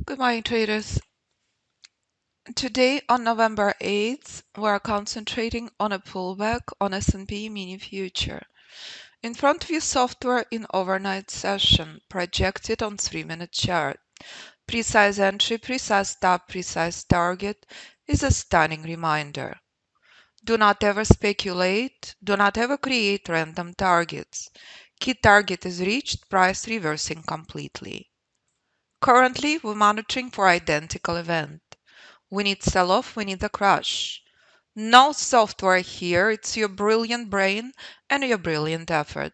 Good morning, traders. Today, on November 8th, we're concentrating on a pullback on S&P mini future. In front of you, software in overnight session projected on 3-minute chart. Precise entry, precise stop, precise target is a stunning reminder. Do not ever speculate, do not ever create random targets. Key target is reached, price reversing completely. Currently, we're monitoring for identical event. We need sell-off, we need a crash. No software here, it's your brilliant brain and your brilliant effort.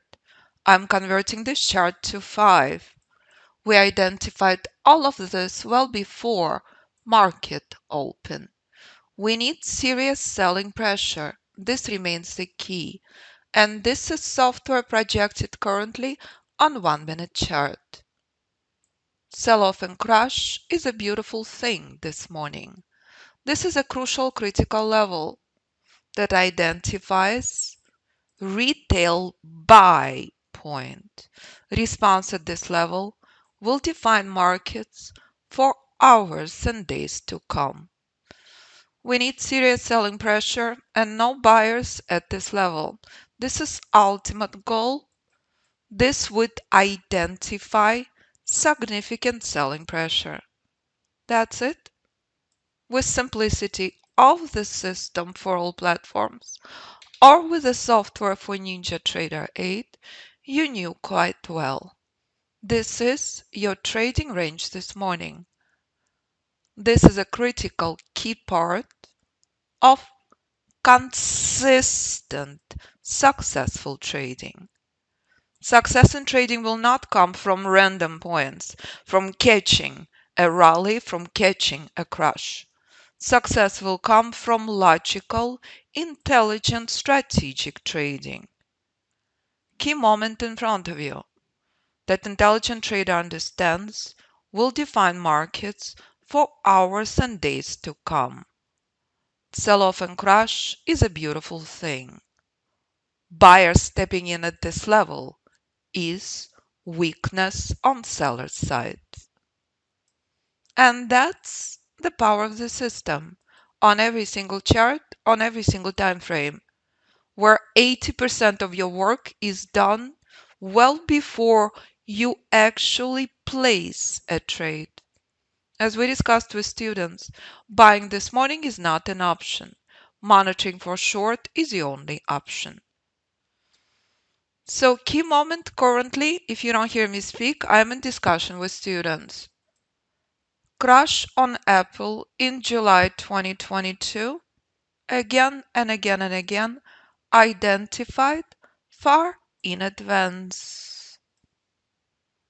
I'm converting this chart to 5. We identified all of this well before market open. We need serious selling pressure. This remains the key. And this is software projected currently on 1-minute chart. Sell-off and crash is a beautiful thing this morning. This is a crucial critical level that identifies retail buy point. Response at this level will define markets for hours and days to come. We need serious selling pressure and no buyers at this level. This is ultimate goal. This would identify significant selling pressure. That's it. With simplicity of the system for all platforms, or with the software for NinjaTrader 8, you knew quite well. This is your trading range this morning. This is a critical key part of consistent, successful trading. Success in trading will not come from random points, from catching a rally, from catching a crash. Success will come from logical, intelligent, strategic trading. Key moment in front of you that intelligent trader understands will define markets for hours and days to come. Sell-off and crash is a beautiful thing. Buyers stepping in at this level is weakness on seller's side. And that's the power of the system on every single chart, on every single time frame, where 80% of your work is done well before you actually place a trade. As we discussed with students, buying this morning is not an option. Monitoring for short is the only option. So key moment currently, if you don't hear me speak, I'm in discussion with students. Crash on Apple in July 2022, again and again and again, identified far in advance.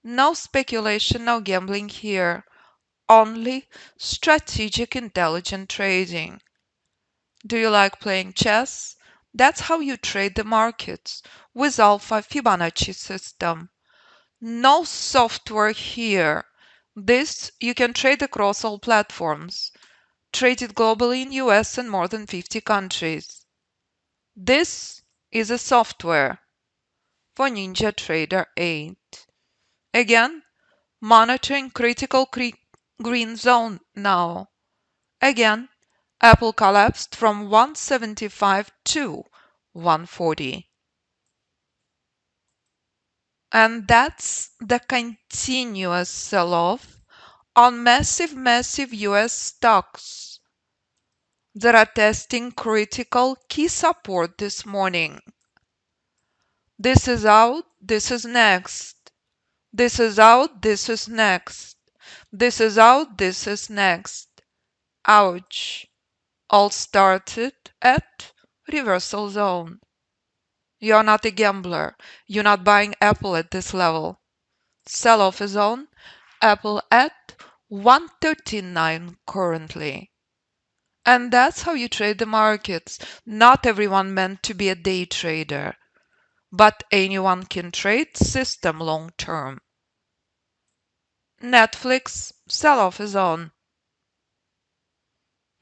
No speculation, no gambling here, only strategic intelligent trading. Do you like playing chess? That's how you trade the markets, with Alpha Fibonacci System. No software here. This you can trade across all platforms. Trade it globally in US and more than 50 countries. This is a software for NinjaTrader 8. Again, monitoring critical green zone now. Again, Apple collapsed from 175 to 140. And that's the continuous sell-off on massive US stocks that are testing critical key support this morning. This is out, this is next. This is out, this is next. This is out, this is next. Ouch. All started at reversal zone. You're not a gambler. You're not buying Apple at this level. Sell-off is on. Apple at 139 currently. And that's how you trade the markets. Not everyone meant to be a day trader, but anyone can trade system long term. Netflix sell-off is on.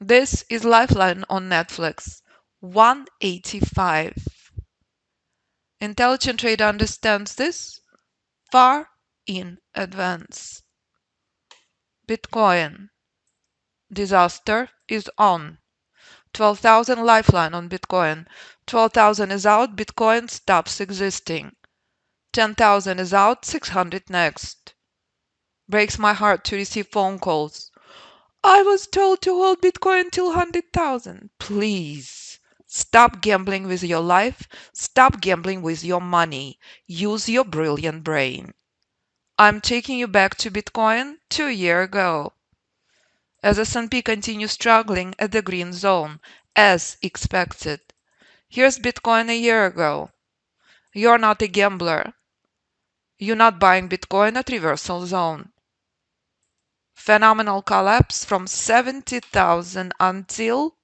This is Lifeline on Netflix, 185. Intelligent trader understands this far in advance. Bitcoin. Disaster is on. 12,000 lifeline on Bitcoin. 12,000 is out, Bitcoin stops existing. 10,000 is out, 600 next. Breaks my heart to receive phone calls. I was told to hold Bitcoin till 100,000. Please, stop gambling with your life. Stop gambling with your money. Use your brilliant brain. I'm taking you back to Bitcoin 2 years ago. As S&P continues struggling at the green zone, as expected. Here's Bitcoin a year ago. You're not a gambler. You're not buying Bitcoin at reversal zone. Phenomenal collapse from 70,000 until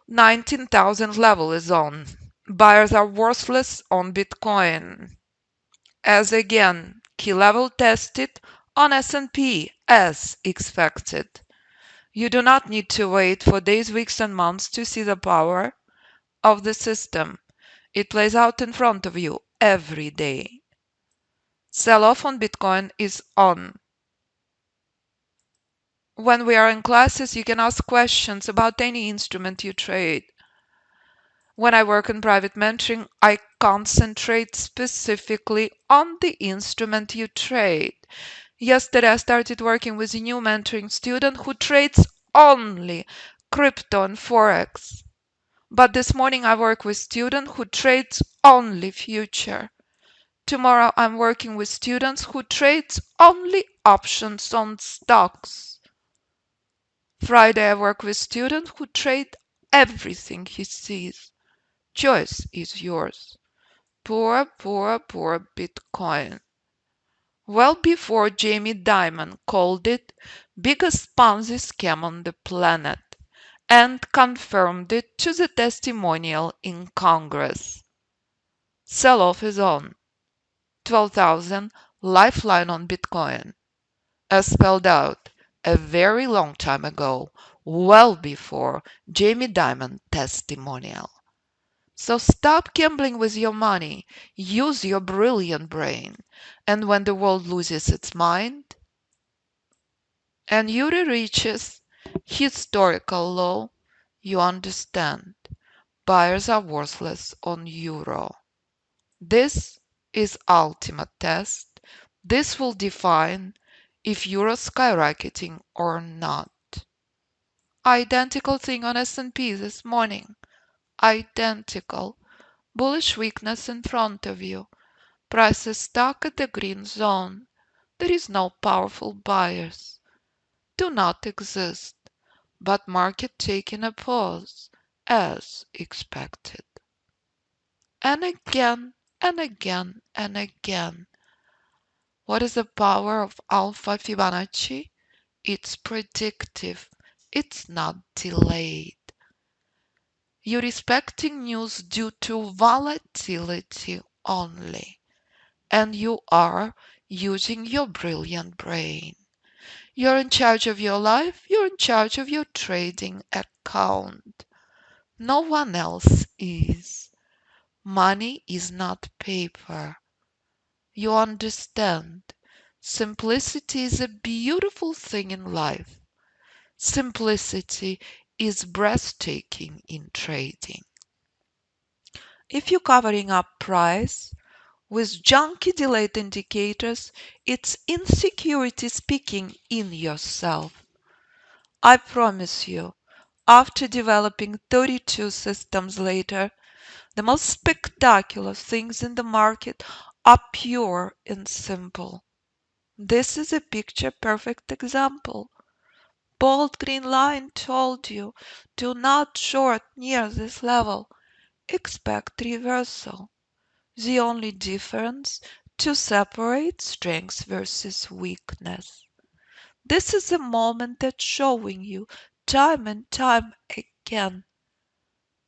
19,000 level is on. Buyers are worthless on Bitcoin. As again, key level tested on S&P as expected. You do not need to wait for days, weeks and months to see the power of the system. It plays out in front of you every day. Sell-off on Bitcoin is on. When we are in classes, you can ask questions about any instrument you trade. When I work in private mentoring, I concentrate specifically on the instrument you trade. Yesterday, I started working with a new mentoring student who trades only crypto and Forex. But this morning, I work with a student who trades only future. Tomorrow, I'm working with students who trades only options on stocks. Friday, I work with students who trade everything he sees. Choice is yours. Poor, poor, poor Bitcoin. Well before Jamie Dimon called it biggest Ponzi scam on the planet and confirmed it to the testimonial in Congress. Sell-off is on. 12,000 lifeline on Bitcoin. As spelled out a very long time ago, well before Jamie Dimon testimonial. So stop gambling with your money. Use your brilliant brain. And when the world loses its mind and euro reaches historical low, you understand. Buyers are worthless on euro. This is ultimate test. This will define if euro skyrocketing or not. Identical thing on S&P this morning. Identical. Bullish weakness in front of you. Price is stuck at the green zone. There is no powerful buyers. Do not exist. But market taking a pause, as expected. And again, and again, and again. What is the power of Alpha Fibonacci? It's predictive. It's not delayed. You're respecting news due to volatility only. And you are using your brilliant brain. You're in charge of your life. You're in charge of your trading account. No one else is. Money is not paper. You understand. Simplicity is a beautiful thing in life. Simplicity is breathtaking in trading. If you're covering up price with junky delayed indicators, it's insecurity speaking in yourself. I promise you, after developing 32 systems later, the most spectacular things in the market are pure and simple. This is a picture-perfect example. Bold green line told you, do not short near this level. Expect reversal. The only difference to separate strength versus weakness. This is a moment that's showing you time and time again.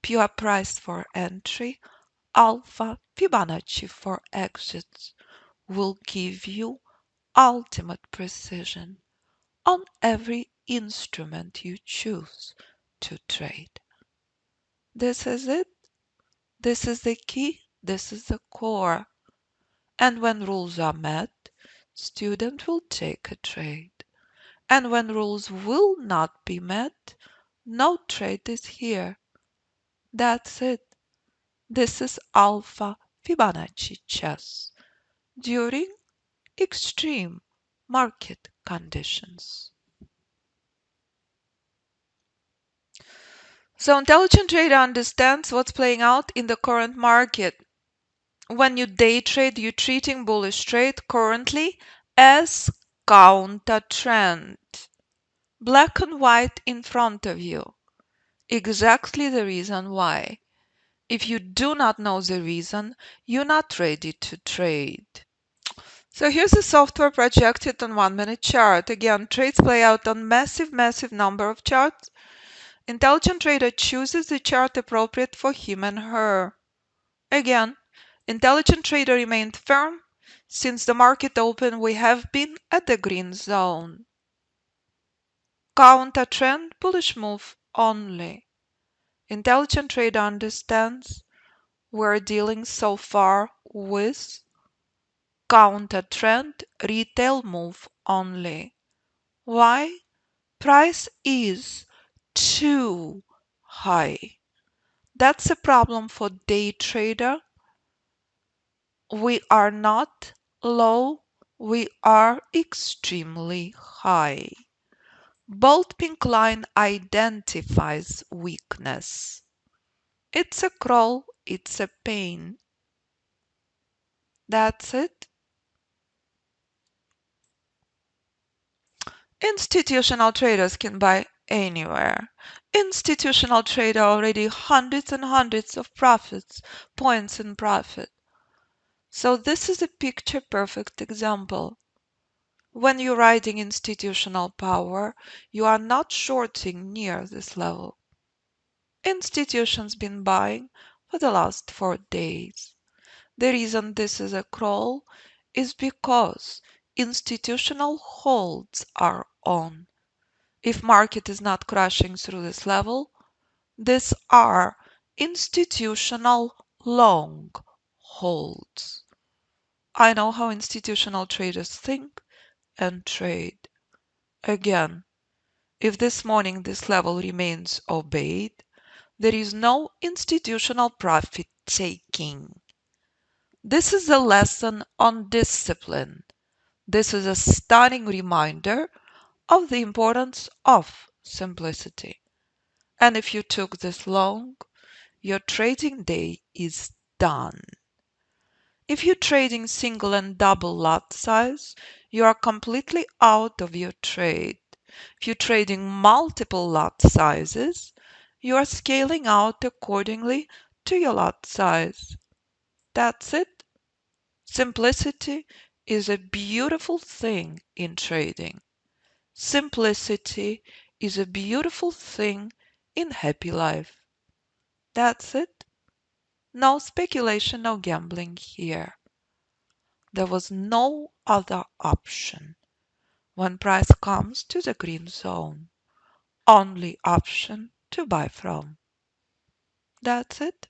Pure price for entry, Alpha Fibonacci for exits will give you ultimate precision on every instrument you choose to trade. This is it. This is the key, this is the core. And when rules are met, student will take a trade. And when rules will not be met, no trade is here. That's it. This is Alpha Fibonacci chess during extreme market conditions. So intelligent trader understands what's playing out in the current market. When you day trade, you're treating bullish trade currently as counter trend. Black and white in front of you. Exactly the reason why. If you do not know the reason, you're not ready to trade. So here's the software projected on 1-minute chart. Again, trades play out on massive number of charts. Intelligent trader chooses the chart appropriate for him and her. Again, intelligent trader remained firm. Since the market opened, we have been at the green zone. Counter trend, bullish move only. Intelligent trader understands we're dealing so far with counter trend, retail move only. Why? Price is too high. That's a problem for day trader. We are not low, we are extremely high. Bold pink line identifies weakness. It's a crawl, it's a pain. That's it. Institutional traders can buy anywhere. Institutional trader already hundreds and hundreds of points in profit. So this is a picture perfect example. When you're riding institutional power, you are not shorting near this level. Institutions been buying for the last 4 days. The reason this is a crawl is because institutional holds are on. If market is not crashing through this level, these are institutional long holds. I know how institutional traders think and trade. Again, if this morning this level remains obeyed, there is no institutional profit taking. This is a lesson on discipline. This is a stunning reminder of the importance of simplicity. And if you took this long, your trading day is done. If you're trading single and double lot size, you are completely out of your trade. If you're trading multiple lot sizes, you are scaling out accordingly to your lot size. That's it. Simplicity is a beautiful thing in trading. Simplicity is a beautiful thing in happy life. That's it. No speculation, no gambling here. There was no other option. When price comes to the green zone, only option to buy from. That's it.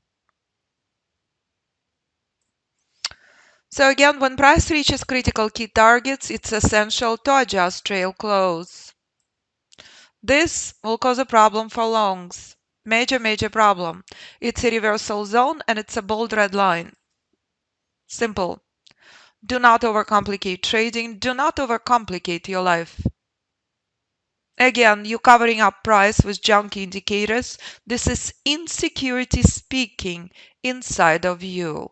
So again, when price reaches critical key targets, it's essential to adjust trail close. This will cause a problem for longs. Major problem. It's a reversal zone and it's a bold red line. Simple. Do not overcomplicate trading. Do not overcomplicate your life. Again, you covering up price with junk indicators. This is insecurity speaking inside of you.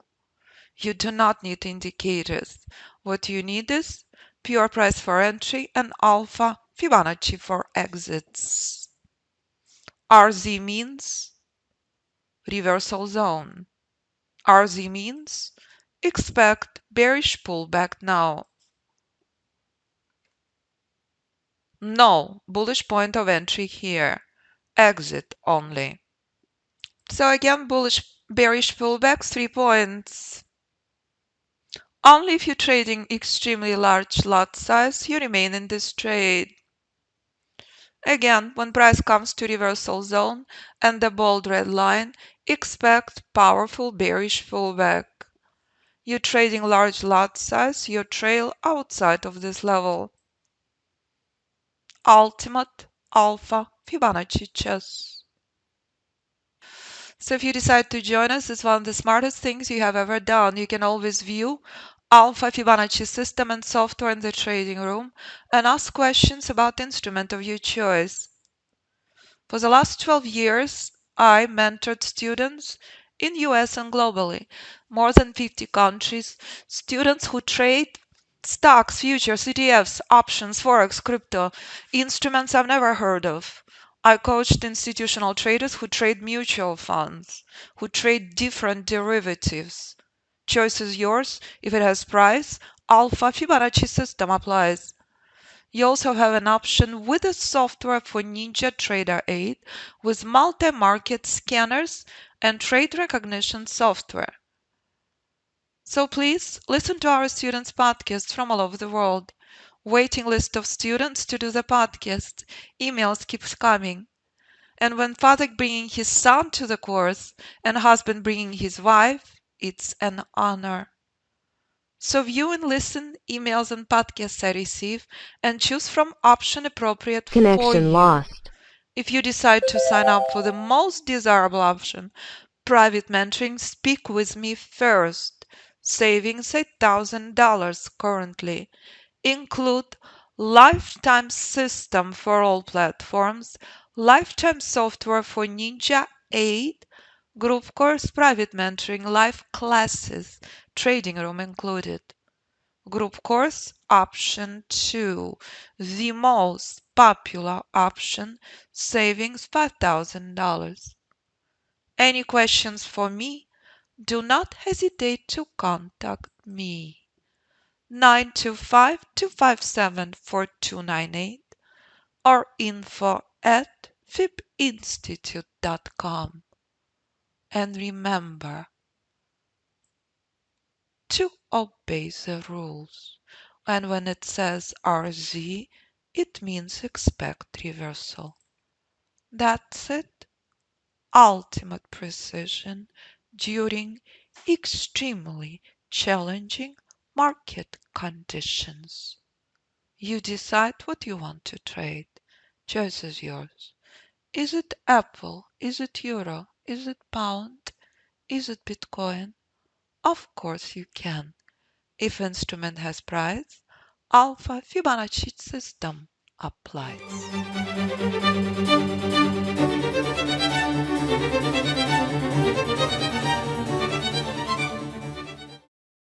You do not need indicators. What you need is pure price for entry and alpha Fibonacci for exits. RZ means reversal zone. RZ means expect bearish pullback now. No bullish point of entry here. Exit only. So again, bearish pullbacks, 3 points. Only if you're trading extremely large lot size, you remain in this trade. Again, when price comes to reversal zone and the bold red line, expect powerful bearish pullback. You're trading large lot size, you trail outside of this level. Ultimate Alpha Fibonacci chess. So if you decide to join us, it's one of the smartest things you have ever done. You can always view Alpha Fibonacci system and software in the trading room and ask questions about the instrument of your choice. For the last 12 years, I mentored students in US and globally, more than 50 countries, students who trade stocks, futures, ETFs, options, Forex, crypto, instruments I've never heard of. I coached institutional traders who trade mutual funds, who trade different derivatives. Choice is yours. If it has price, Alpha Fibonacci system applies. You also have an option with the software for Ninja Trader 8 with multi-market scanners and trade recognition software. So please listen to our students' podcasts from all over the world. Waiting list of students to do the podcast. Emails keeps coming. And when father bringing his son to the course and husband bringing his wife, it's an honor. So view and listen emails and podcasts I receive and choose from option appropriate for Connection you. lost. If you decide to sign up for the most desirable option, private mentoring, speak with me first. Savings $8,000 currently. Include lifetime system for all platforms, lifetime software for Ninja 8, group course, private mentoring, live classes, trading room included. Group course option 2, the most popular option, savings $5,000. Any questions for me? Do not hesitate to contact me. 925-257-4298 or info@fibinstitute.com. And remember to obey the rules. And when it says RZ, it means expect reversal. That's it. Ultimate precision during extremely challenging market conditions. You decide what you want to trade. Choice is yours. Is it Apple? Is it Euro? Is it Pound? Is it Bitcoin? Of course you can. If instrument has price, Alpha Fibonacci system applies.